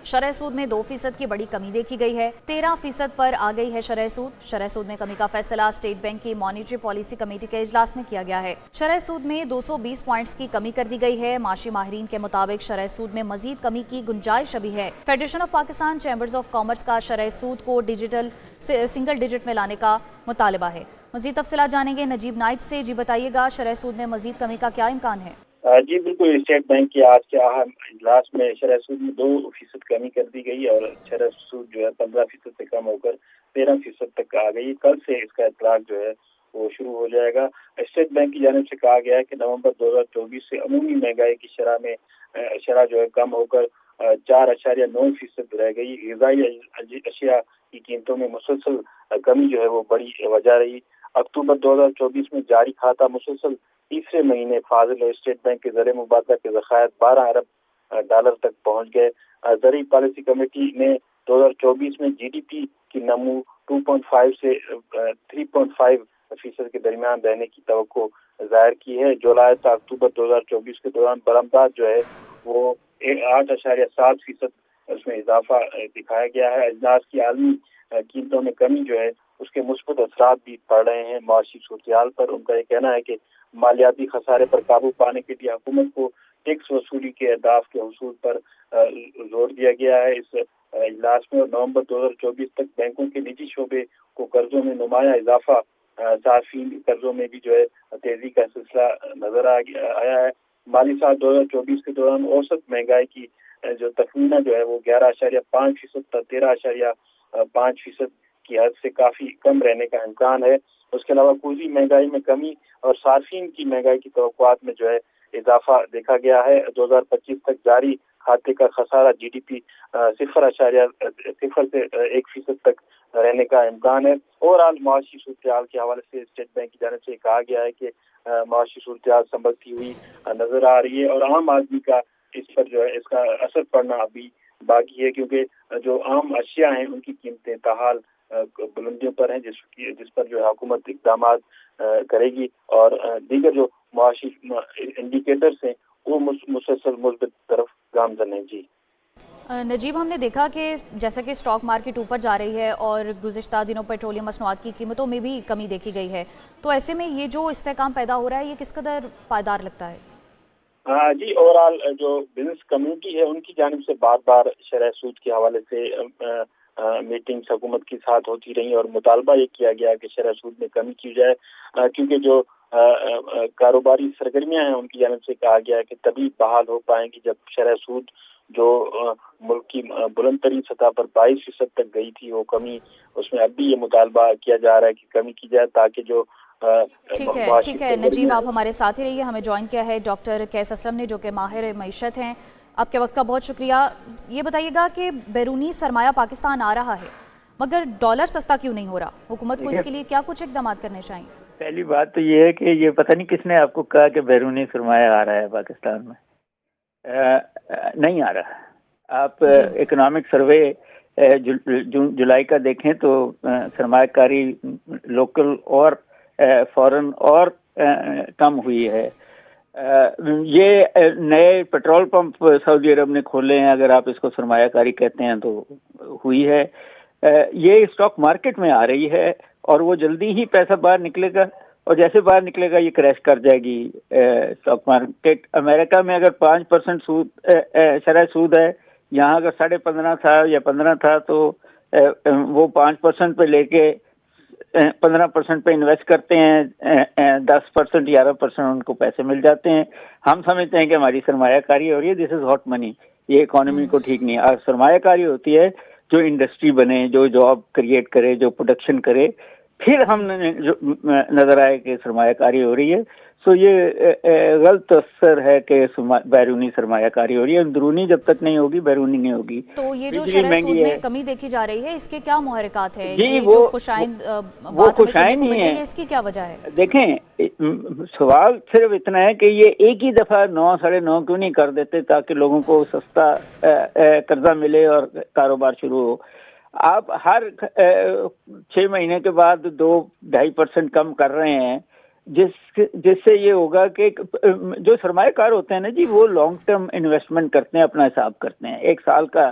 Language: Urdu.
شرح سود میں 2% کی بڑی کمی دیکھی گئی ہے، 13% پر آ گئی ہے شرح سود۔ شرح سود میں کمی کا فیصلہ اسٹیٹ بینک کی مانیٹری پالیسی کمیٹی کے اجلاس میں کیا گیا ہے۔ شرح سود میں 220 پوائنٹس کی کمی کر دی گئی ہے۔ معاشی ماہرین کے مطابق شرح سود میں مزید کمی کی گنجائش ابھی ہے۔ Federation of Pakistan chambers of commerce کا شرح سود کو سنگل ڈیجٹ میں لانے کا مطالبہ ہے۔ مزید تفصیلات جانیں گے نجیب نائٹ سے۔ جی بتائیے گا، شرح سود میں مزید کمی کا کیا امکان ہے؟ جی بالکل، اسٹیٹ بینک کے آج کے اہم اجلاس میں شرح سود میں 2% کمی کر دی گئی اور شرح سود جو ہے 15% سے کم ہو کر 13% تک آ گئی۔ کل سے اس کا اطلاق جو ہے وہ شروع ہو جائے گا۔ اسٹیٹ بینک کی جانب سے کہا گیا ہے کہ نومبر 2024 سے عمومی مہنگائی کی شرح جو ہے کم ہو کر 4.9% رہ گئی۔ غذائی اشیاء کی قیمتوں میں مسلسل کمی جو ہے وہ بڑی وجہ رہی۔ اکتوبر 2024 میں جاری کھاتہ مسلسل تیسرے مہینے فاضل اور اسٹیٹ بینک کے زر مبادلہ کے ذخائر 12 ارب ڈالر تک پہنچ گئے۔ زرعی پالیسی کمیٹی نے 2024 میں جی ڈی پی کی نمو 2.5 سے 3.5% کے درمیان رہنے کی توقع ظاہر کی ہے۔ جولائی تا اکتوبر 2024 کے دوران برآمدات جو ہے وہ 8.7% اس میں اضافہ دکھایا گیا ہے۔ اجناس کی عالمی قیمتوں میں کمی جو ہے اس کے مثبت اثرات بھی پڑ رہے ہیں معاشی صورتحال پر۔ ان کا یہ کہنا ہے کہ مالیاتی خسارے پر قابو پانے کے لیے حکومت کو ٹیکس وصولی کے اہداف کے حصول پر زور دیا گیا ہے۔ اس اجلاس میں نومبر 2024 تک بینکوں کے نجی شعبے کو قرضوں میں نمایاں اضافہ، صارفین قرضوں میں بھی جو ہے تیزی کا سلسلہ نظر آیا ہے۔ مالی سال 2024 کے دوران اوسط مہنگائی کی جو تخمینہ جو ہے وہ 11.5% تا 13.5% کی حد سے کافی کم رہنے کا امکان ہے۔ اس کے علاوہ کوزی مہنگائی میں کمی اور صارفین کی مہنگائی کی توقعات میں جو ہے اضافہ دیکھا گیا ہے۔ 2025 تک جاری کھاتے کا خسارہ جی ڈی پی 0.0 سے 1% تک رہنے کا امکان ہے۔ اوورآل معاشی صورتحال کے حوالے سے اسٹیٹ بینک کی جانب سے کہا گیا ہے کہ معاشی صورتحال سنبھلتی ہوئی نظر آ رہی ہے اور عام آدمی کا اس پر جو ہے اس کا اثر پڑنا ابھی باقی ہے، کیونکہ جو عام اشیاء ہیں ان کی قیمتیں تاحال بلندیوں پر ہیں، جس پر جو ہے حکومت اقدامات کرے گی اور دیگر جو معاشی انڈیکیٹرز ہیں وہ مسلسل مثبت طرف گامزن ہیں۔ جی نجیب، ہم نے دیکھا کہ جیسا کہ اسٹاک مارکیٹ اوپر جا رہی ہے اور گزشتہ دنوں پیٹرولیم مصنوعات کی قیمتوں میں بھی کمی دیکھی گئی ہے، تو ایسے میں یہ جو استحکام پیدا ہو رہا ہے یہ کس قدر پائیدار لگتا ہے؟ جی اوورآل جو بزنس کمیونٹی ہے ان کی جانب سے بار بار شرح سود کے حوالے سے میٹنگز حکومت کے ساتھ ہوتی رہی اور مطالبہ یہ کیا گیا کہ شرح سود میں کمی کی جائے، کیونکہ جو کاروباری سرگرمیاں ہیں ان کی جانب سے کہا گیا ہے کہ تبھی بحال ہو پائیں گی جب شرح سود جو ملک کی بلند ترین سطح پر 22% تک گئی تھی وہ کمی، اس میں اب بھی یہ مطالبہ کیا جا رہا ہے کہ کمی کی جائے تاکہ جو ٹھیک ہے نجیب، آپ ہمارے ساتھ ہی رہیے۔ ہمیں جوائن کیا ہے ڈاکٹر قیس اسلم نے، جو کہ ماہر معیشت ہیں۔ آپ کے وقت کا بہت شکریہ۔ یہ بتائیے گا کہ بیرونی سرمایہ پاکستان آ رہا ہے مگر ڈالر سستا کیوں نہیں ہو رہا؟ حکومت کو اس کے لیے کیا کچھ اقدامات کرنے چاہیے؟ پہلی بات تو یہ ہے کہ یہ پتہ نہیں کس نے آپ کو کہا کہ بیرونی سرمایہ آ رہا ہے پاکستان میں۔ نہیں آ رہا۔ آپ اکنامک سروے جولائی کا دیکھیں تو سرمایہ کاری لوکل اور فورن اور کم ہوئی ہے۔ یہ نئے پیٹرول پمپ سعودی عرب نے کھولے ہیں، اگر آپ اس کو سرمایہ کاری کہتے ہیں تو ہوئی ہے۔ یہ اسٹاک مارکیٹ میں آ رہی ہے اور وہ جلدی ہی پیسہ باہر نکلے گا، اور جیسے باہر نکلے گا یہ کریش کر جائے گی اسٹاک مارکیٹ۔ امریکہ میں اگر 5% سود شرح سود ہے، یہاں اگر 15.5 تھا یا 15 تھا تو وہ 5% پہ لے کے 15% پہ انویسٹ کرتے ہیں، 10% 11% ان کو پیسے مل جاتے ہیں۔ ہم سمجھتے ہیں کہ ہماری سرمایہ کاری ہو رہی ہے، دس از ہاٹ منی، یہ اکانومی کو ٹھیک نہیں ہے۔ اور سرمایہ کاری ہوتی ہے جو انڈسٹری بنے، جو جاب کریٹ کرے، جو پروڈکشن کرے، پھر ہم نظر آئے کہ سرمایہ کاری ہو رہی ہے۔ سو یہ غلط اثر ہے کہ بیرونی سرمایہ کاری ہو رہی ہے، اندرونی جب تک نہیں ہوگی بیرونی نہیں ہوگی۔ تو یہ جو شرح سود میں کمی دیکھی جا رہی ہے اس کے کیا محرکات ہیں؟ جی یہ جو خوشائند بات ہمیں سننے کو مل رہی ہے اس کی کیا وجہ ہے؟ دیکھیں، سوال صرف اتنا ہے کہ یہ ایک ہی دفعہ 9 ساڑھے 9 کیوں نہیں کر دیتے تاکہ لوگوں کو سستا قرضہ ملے اور کاروبار شروع ہو۔ آپ ہر 6 مہینے کے بعد 2-2.5% کم کر رہے ہیں، جس سے یہ ہوگا کہ جو سرمایہ کار ہوتے ہیں نا جی، وہ لانگ ٹرم انویسٹمنٹ کرتے ہیں، اپنا حساب کرتے ہیں، 1 سال کا